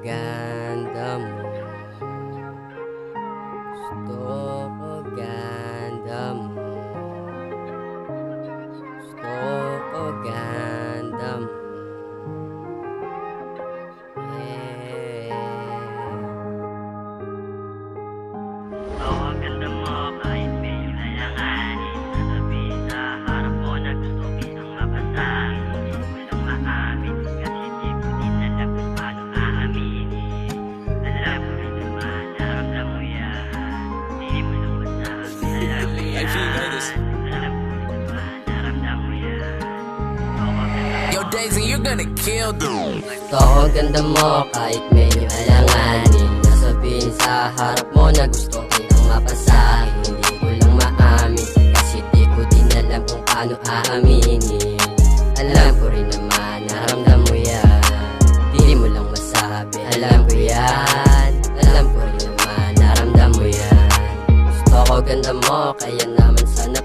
ganda mo. Gusto ko ganda mo. Gusto ko ganda mo. Ang ganda mo kahit medyo alanganin. Sasabihin sa harap mo na gusto kitang mapasahin. Hindi ko lang maamin kasi di ko din alam kung paano aaminin. Alam ko rin naman, naramdam mo yan. Hindi mo lang masabi, alam ko yan. Alam ko rin naman, naramdam mo yan. Yo, Daisy, you're gonna kill them. Gusto ko ganda mo kahit medyo alanganin. Sasabihin sa harap mo na gusto kitang mapasahin. Hindi ko lang maamin kasi di ko din alam kung paano aaminin. Alam ko rin naman, naramdam mo yan. Di mo lang masabi, alam ko yan. Alam ko rin naman, naramdam mo yan. Gusto ko ganda mo, kaya naman sana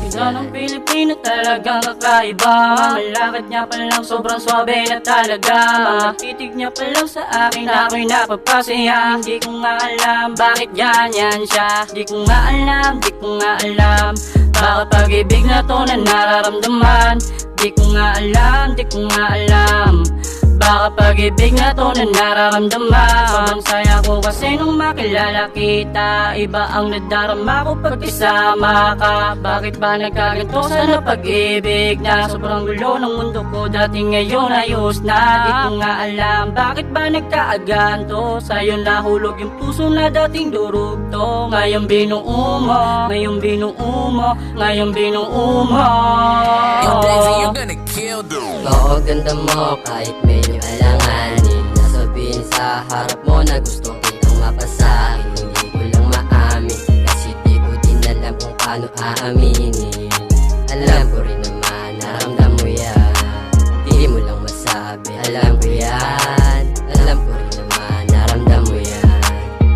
Isa ng Pilipino talagang kakaiba. Malakad niya pa lang sobrang swabe na talaga. Mga titig niya pa lang sa akin ako'y napapasaya. Hindi ko nga alam bakit ganyan siya. Di ko nga alam, di ko nga alam. Bakit pag-ibig na to na nararamdaman. Di ko nga alam, di ko nga alam. Baka pag-ibig na to na nararamdaman. Sobrang saya ko kasi nung makilala kita. Iba ang nadarama ko pag kasama ka. Bakit ba nagkaganto sana pag-ibig na sobrang gulo ng mundo ko dati ngayon ayos na. Di ko nga alam bakit ba nagkaaganto. Sa'yo nahulog yung puso na dating durog to. Ngayon binuo mo, ngayon binuo mo, ngayon binuo mo. Yo, Daisy, you're gonna kill them. Oo, ganda mo kahit medyo alanganin. Nasabihin sa harap mo na gusto kitang mapasahin. Hindi ko lang maamin kasi di ko din alam kung paano aaminin. Alam ko rin naman, naramdam mo yan. Di mo lang masabi, alam ko yan. Alam ko rin naman, naramdam mo yan.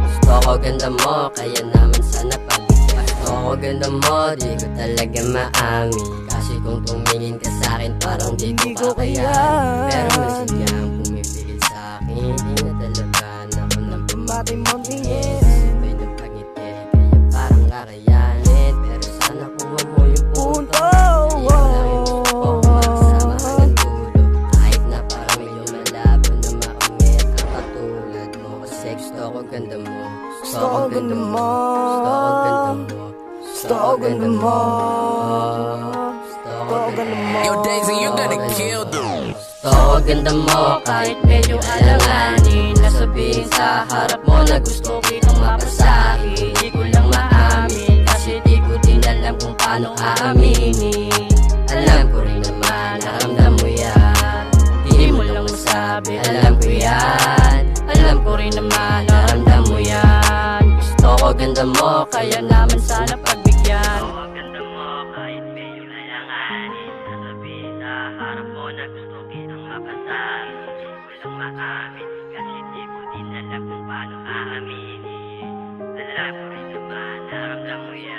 Gusto ko ganda mo, kaya naman sana pagbigyan. Gusto ko ganda mo, di ko talaga maamin. Kasi kung tumingin ka sa'kin parang di ko kakayanin. Pero masigang pumipigil sa'kin. Inadalagan ako ng pumatay mong tingin. Sabay ng pangiti, kaya parang kakayanin. Pero sana kuha mo yung punto. Di ko lang yung gusto ko makasama hanggang dulo. Kahit na parang medyo malabo na makamit ang katulad mo. Kasi gusto ko ganda mo. Gusto ko ganda mo. Gusto ko ganda mo. Gusto ko ganda mo. Yo, Daisy, you're gonna kill them. Gusto ko ganda mo kahit medyo alanganin. Nasabihin sa harap mo na gusto kitang mapasahin. Di ko lang maamin kasi di ko din alam kung paano aaminin. Alam ko rin naman, naramdam mo yan. Di mo lang masabi, alam ko yan. Alam ko rin naman, naramdam mo yan. Gusto ko ganda mo, kaya naman sana pagbigyan. Ang ganda mo kahit medyo alanganin. Sasabihin sa harap mo na gusto kitang mapasahin. Hindi ko lang maamin kasi di ko din alam kung paano aaminin. Alam ko rin naman, naramdam mo yan.